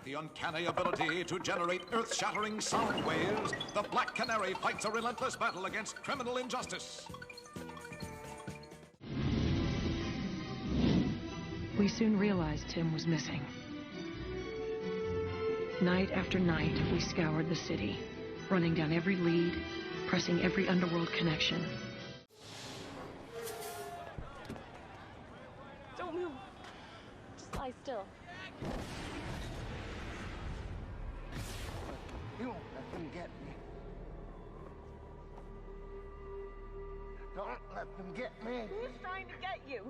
the uncanny ability to generate earth-shattering sound waves, the Black Canary fights a relentless battle against criminal injustice. We soon realized Tim was missing. Night after night, we scoured the city, running down every lead, pressing every underworld connection. Don't move. Just lie still. You won't let them get me. Don't let them get me. Who's trying to get you?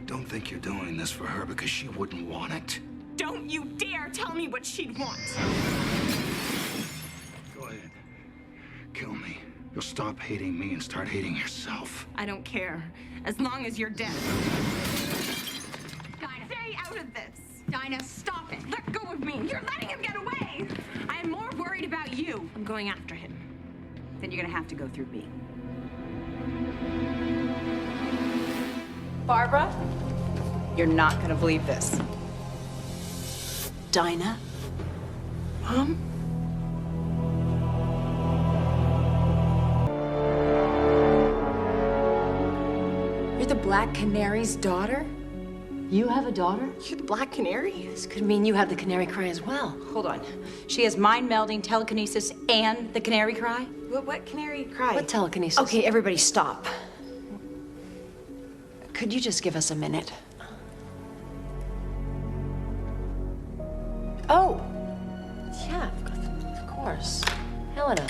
Don't think you're doing this for her because she wouldn't want it. Don't you dare tell me what she'd want. Go ahead. Kill me. You'll stop hating me and start hating yourself. I don't care, as long as you're dead. Dinah, stay out of this. Dinah, stop it. Let go of me. You're letting him get away. I'm more worried about you. I'm going after him. Then you're gonna have to go through me. Barbara, you're not gonna believe this. Dinah? Mom? You're the Black Canary's daughter? You have a daughter? You're the Black Canary? This could mean you have the canary cry as well. Hold on. She has mind-melding, telekinesis, and the canary cry? What canary cry? What telekinesis? Okay, everybody stop. Could you just give us a minute? Oh! Yeah, of course. Helena.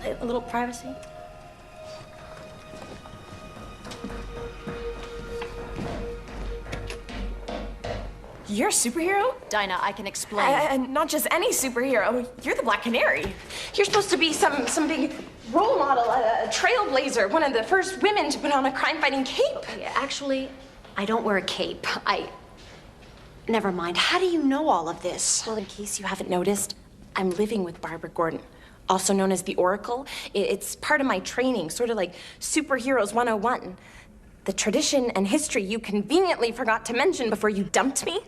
A little privacy? You're a superhero? Dinah, I can explain. And not just any superhero. You're the Black Canary. You're supposed to be some big role model, a trailblazer, one of the first women to put on a crime-fighting cape. Actually, I don't wear a cape. Never mind. How do you know all of this? Well, in case you haven't noticed, I'm living with Barbara Gordon, also known as the Oracle. It's part of my training, sort of like Superheroes 101. The tradition and history you conveniently forgot to mention before you dumped me.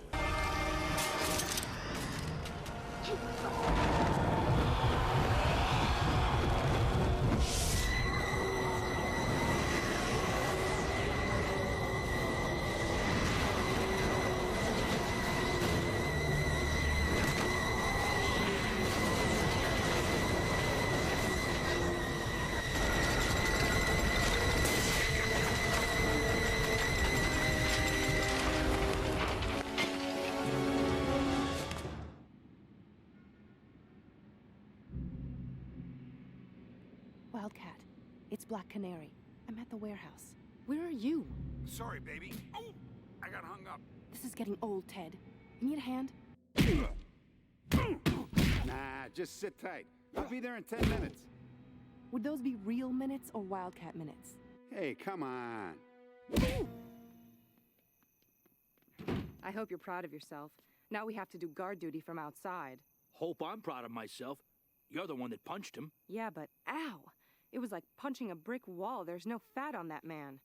Wildcat, it's Black Canary. I'm at the warehouse. Where are you? Sorry, baby. Oh, I got hung up. This is getting old, Ted. You need a hand? Nah, just sit tight. I'll be there in 10 minutes. Would those be real minutes or Wildcat minutes? Hey, come on. I hope you're proud of yourself. Now we have to do guard duty from outside. Hope I'm proud of myself. You're the one that punched him. Yeah, but ow! It was like punching a brick wall. There's no fat on that man.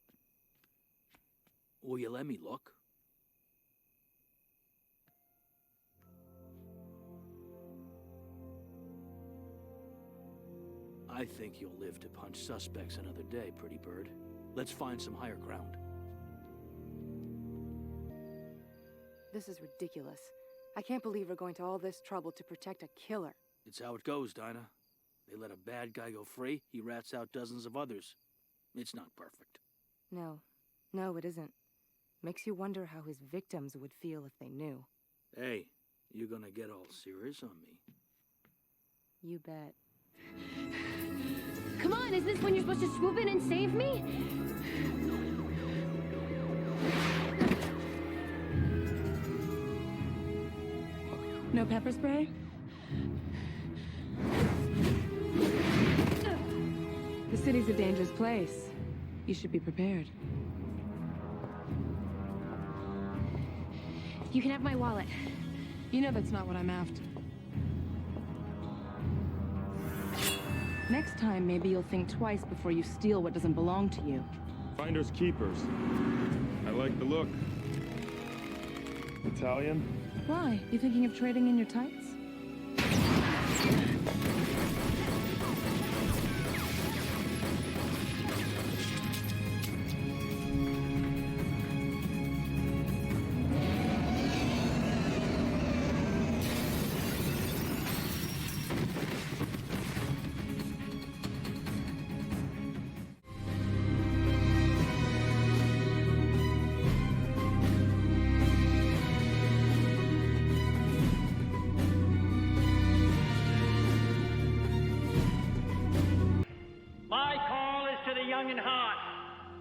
Will you let me look? I think you'll live to punch suspects another day, pretty bird. Let's find some higher ground. This is ridiculous. I can't believe we're going to all this trouble to protect a killer. It's how it goes, Dinah. They let a bad guy go free, he rats out dozens of others. It's not perfect. No, it isn't. Makes you wonder how his victims would feel if they knew. Hey, you gonna get all serious on me? You bet. Come on, is this when you're supposed to swoop in and save me? No pepper spray? The city's a dangerous place. You should be prepared. You can have my wallet. You know that's not what I'm after. Next time, maybe you'll think twice before you steal what doesn't belong to you. Finders keepers. I like the look. Italian? Why? You thinking of trading in your tights?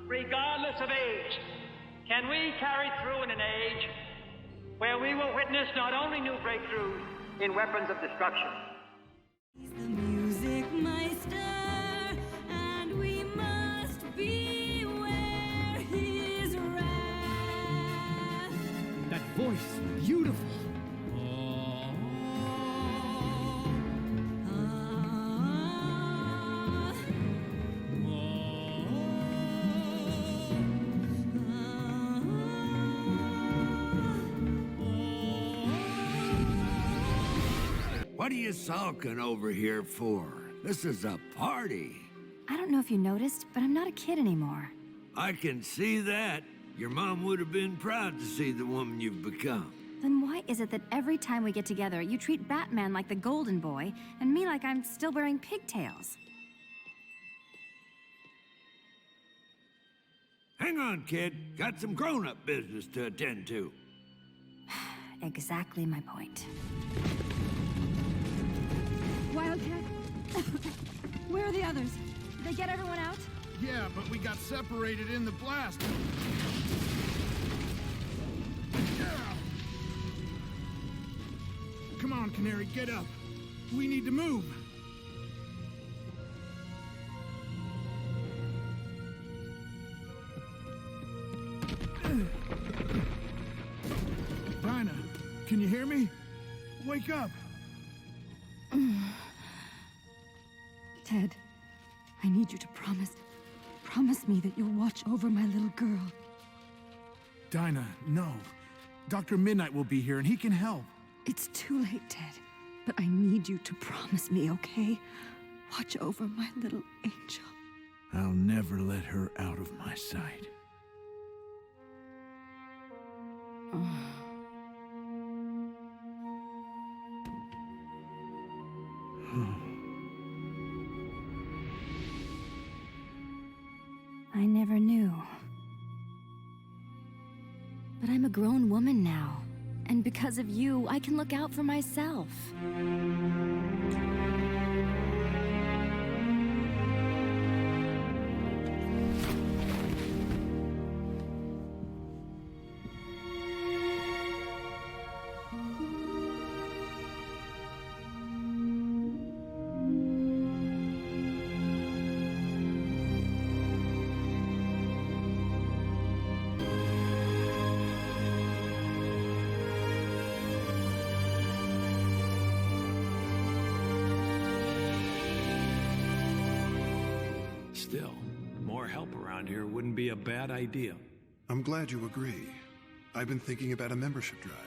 Regardless of age, can we carry through in an age where we will witness not only new breakthroughs in weapons of destruction? He's the music meister, and we must beware his wrath. That voice, beautiful. What are you sulking over here for? This is a party. I don't know if you noticed, but I'm not a kid anymore. I can see that. Your mom would have been proud to see the woman you've become. Then why is it that every time we get together, you treat Batman like the golden boy, and me like I'm still wearing pigtails? Hang on, kid. Got some grown-up business to attend to. Exactly my point. Wildcat? Where are the others? Did they get everyone out? Yeah, but we got separated in the blast. Come on, Canary, get up. We need to move. Dinah, can you hear me? Wake up. Ted, I need you to promise me that you'll watch over my little girl. Dinah, no. Dr. Midnight will be here and he can help. It's too late, Ted. But I need you to promise me, okay? Watch over my little angel. I'll never let her out of my sight. I never knew. But I'm a grown woman now. And because of you, I can look out for myself. Still, more help around here wouldn't be a bad idea. I'm glad you agree. I've been thinking about a membership drive.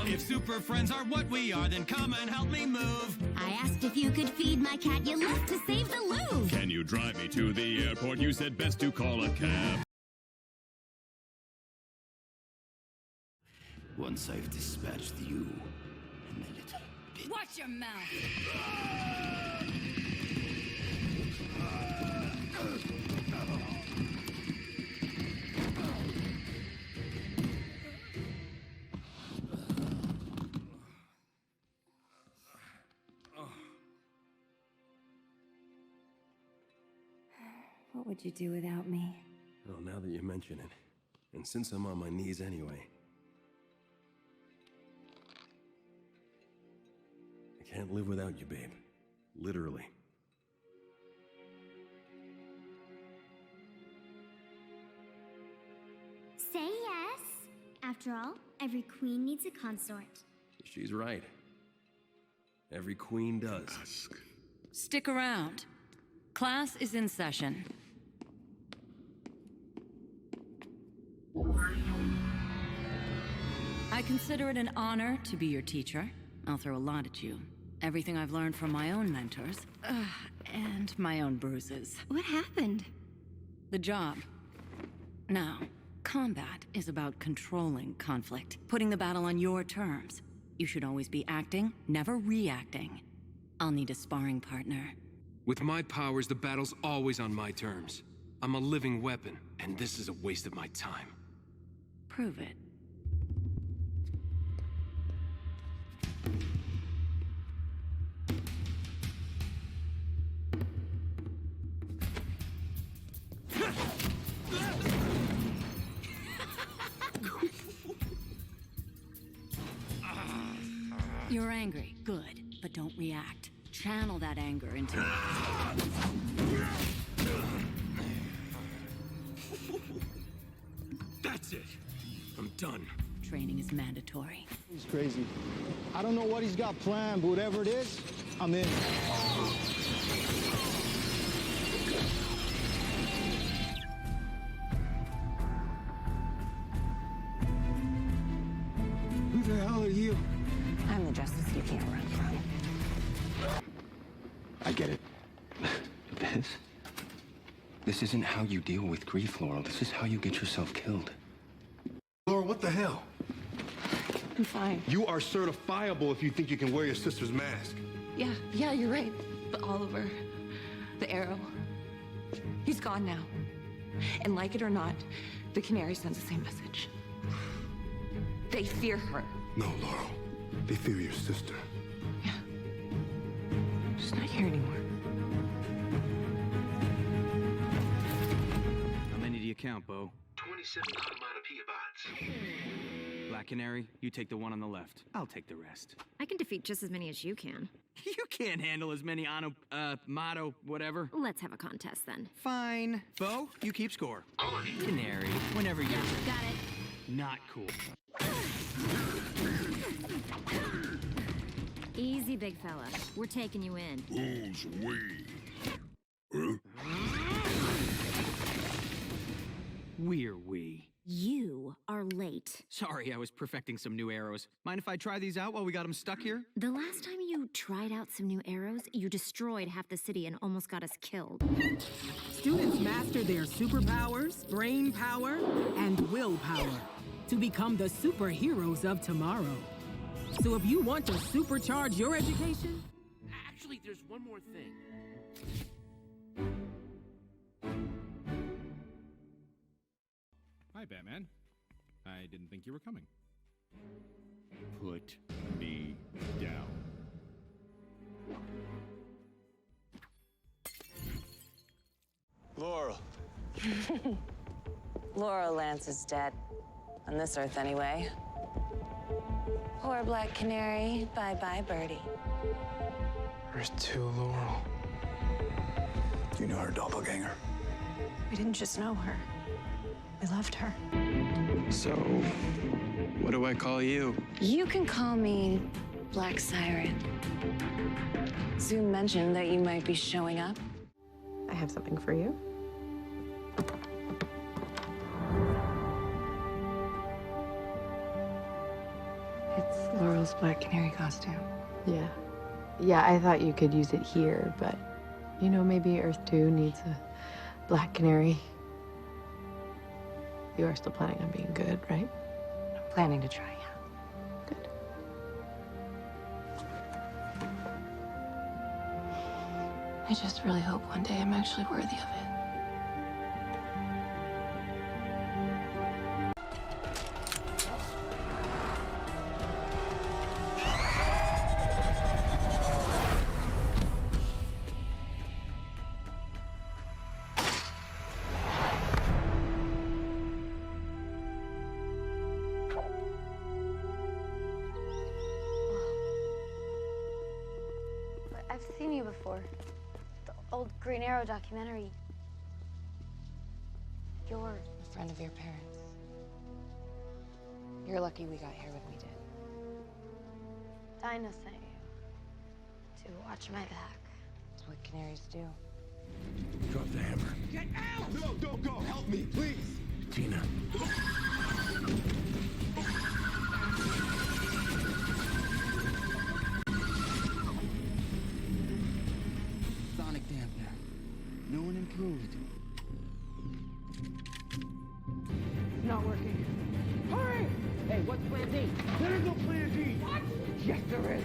If super friends are what we are, then come and help me move. I asked if you could feed my cat, you left to save the Louvre. Can you drive me to the airport? You said best to call a cab. Once I've dispatched you and the little bitch. Watch your mouth. What would you do without me? Well, now that you mention it, and since I'm on my knees anyway, I Can't live without you, babe. Literally. Say yes. After all, every queen needs a consort. She's right. Every queen does. Stick around. Class is in session. I consider it an honor to be your teacher. I'll throw a lot at you. Everything I've learned from my own mentors. And my own bruises. What happened? The job. Now, combat is about controlling conflict. Putting the battle on your terms. You should always be acting, never reacting. I'll need a sparring partner. With my powers, the battle's always on my terms. I'm a living weapon, and this is a waste of my time. Prove it. You're angry. Good. But don't react. Channel that anger into... That's it. I'm done. Training is mandatory. He's crazy. I don't know what he's got planned, but whatever it is, I'm in. Who the hell are you? I'm the justice you can't run from. I get it. This isn't how you deal with grief, Laurel. This is how you get yourself killed. Laurel, what the hell? I'm fine. You are certifiable if you think you can wear your sister's mask. Yeah, you're right. But Oliver, the arrow, he's gone now. And like it or not, the Canary sends the same message. They fear her. No, Laurel. They fear your sister. She's not here anymore. How many do you count, Bo? 27 onomatopoeia bots. Black Canary, you take the one on the left. I'll take the rest. I can defeat just as many as you can. You can't handle as many motto, whatever. Let's have a contest then. Fine. Bo, you keep score. Canary, whenever you're... Got it. Not cool. Easy, big fella. We're taking you in. Who's we? We're we. You are late. Sorry, I was perfecting some new arrows. Mind if I try these out while we got them stuck here? The last time you tried out some new arrows, you destroyed half the city and almost got us killed. Students master their superpowers, brain power, and willpower to become the superheroes of tomorrow. So if you want to supercharge your education... Actually, there's one more thing. Hi, Batman. I didn't think you were coming. Put me down. Laurel. Laurel Lance is dead. On this earth, anyway. Poor Black Canary. Bye-bye, Birdie. Earth 2, Laurel. Do you know her doppelganger? We didn't just know her. We loved her. So, what do I call you? You can call me Black Siren. Zoom mentioned that you might be showing up. I have something for you. It's Laurel's Black Canary costume. Yeah, I thought you could use it here, but, you know, maybe Earth 2 needs a Black Canary. You are still planning on being good, right? I'm planning to try, yeah. Good. I just really hope one day I'm actually worthy of it. I've seen you before. The old Green Arrow documentary. You're A friend of your parents. You're lucky we got here when we did. Dinah sent you to watch my back. That's what Canaries do. Drop the hammer. Get out! No, don't go. Help me, please. Tina. Sonic dampener. No one improved. It's not working. Hurry! Hey, what's plan D? There is no plan D! What? Yes, there is.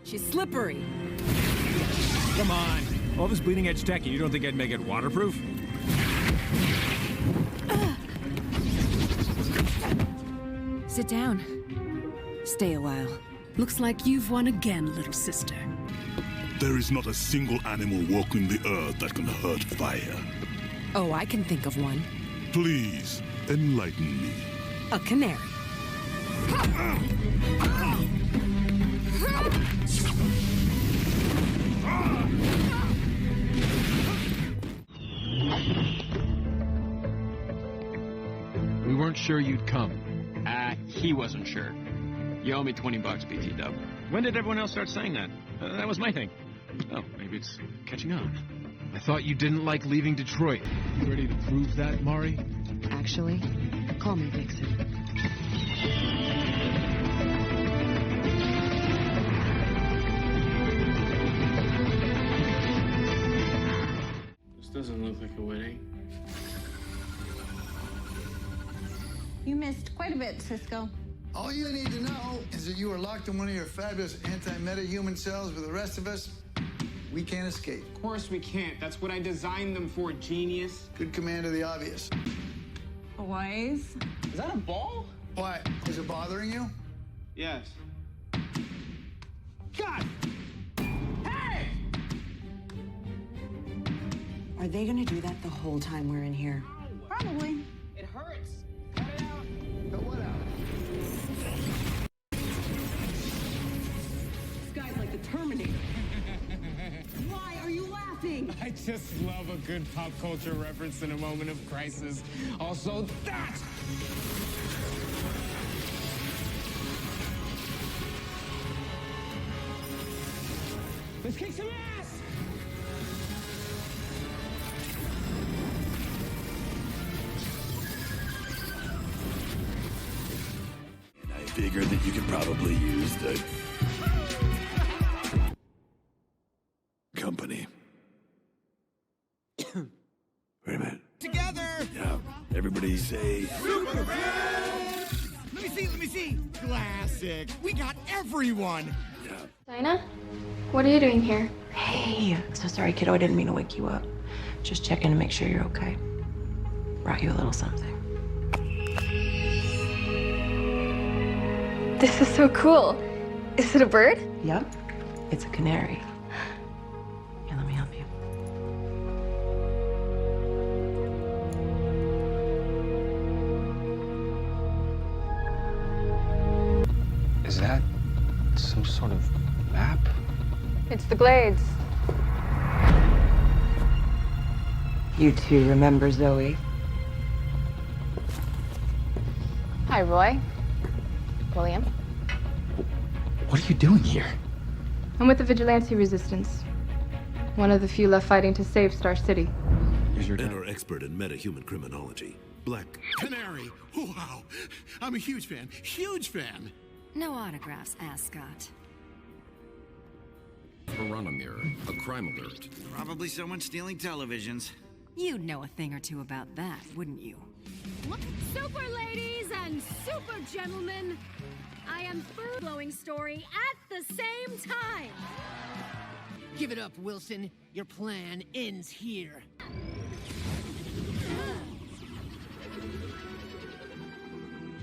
She's slippery. Come on. All this bleeding edge tech, and you don't think I'd make it waterproof? Sit down. Stay a while. Looks like you've won again, little sister. There is not a single animal walking the earth that can hurt fire. Oh, I can think of one. Please, enlighten me. A canary. We weren't sure you'd come. He wasn't sure. You owe me 20 bucks, BT Dub. When did everyone else start saying that? That was my thing. Oh, maybe it's catching on. I thought you didn't like leaving Detroit. You ready to prove that, Mari? Actually, call me Vixen. This doesn't look like a wedding. You missed quite a bit, Cisco. All you need to know is that you are locked in one of your fabulous anti-meta-human cells with the rest of us. We can't escape. Of course we can't. That's what I designed them for, genius. Good command of the obvious. Boys? Is that a ball? Why? Is it bothering you? Yes. God! Hey! Are they gonna do that the whole time we're in here? Probably. It hurts. Cut it out. Cut what out? This guy's like the Terminator. Why are you laughing? I just love a good pop culture reference in a moment of crisis. Also, that! Let's kick some ass! I figured that you could probably use the company. Wait a minute. Together! Yeah, everybody say... Superman! Let me see! Classic! We got everyone! Dinah? What are you doing here? Hey, so sorry, kiddo. I didn't mean to wake you up. Just checking to make sure you're okay. Brought you a little something. This is so cool. Is it a bird? Yep. It's a canary. Here, let me help you. Is that some sort of map? It's the Glades. You two remember Zoe? Hi, Roy. William. What are you doing here? I'm with the vigilante resistance. One of the few left fighting to save Star City. And our expert in meta-human criminology, Black Canary! Wow! I'm a huge fan. Huge fan! No autographs, Ascot. Piranha mirror, a crime alert. Probably someone stealing televisions. You'd know a thing or two about that, wouldn't you? Super ladies and super gentlemen, I am through blowing story at the same time. Give it up, Wilson. Your plan ends here.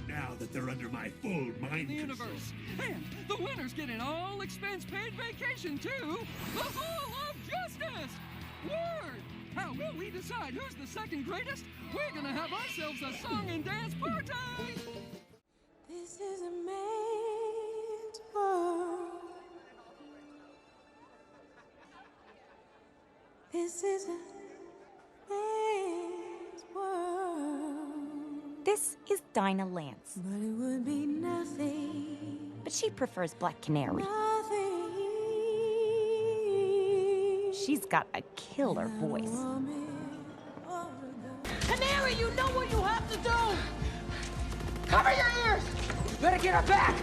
Now that they're under my full mind The control. universe. And the winner's getting all expense-paid vacation, too. The Hall of Justice! Word! How will we decide who's the second greatest? We're gonna have ourselves a song and dance party! This is a man's world. This is a man's world. This is Dinah Lance. But it would be nothing. But she prefers Black Canary. Nothing. She's got a killer voice. Canary, you know what you have to do! Cover your ears! Better get her back!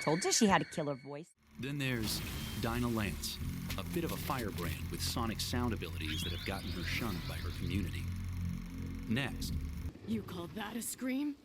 Told you she had a killer voice. Then there's Dinah Lance, a bit of a firebrand with sonic sound abilities that have gotten her shunned by her community. Next, You call that a scream?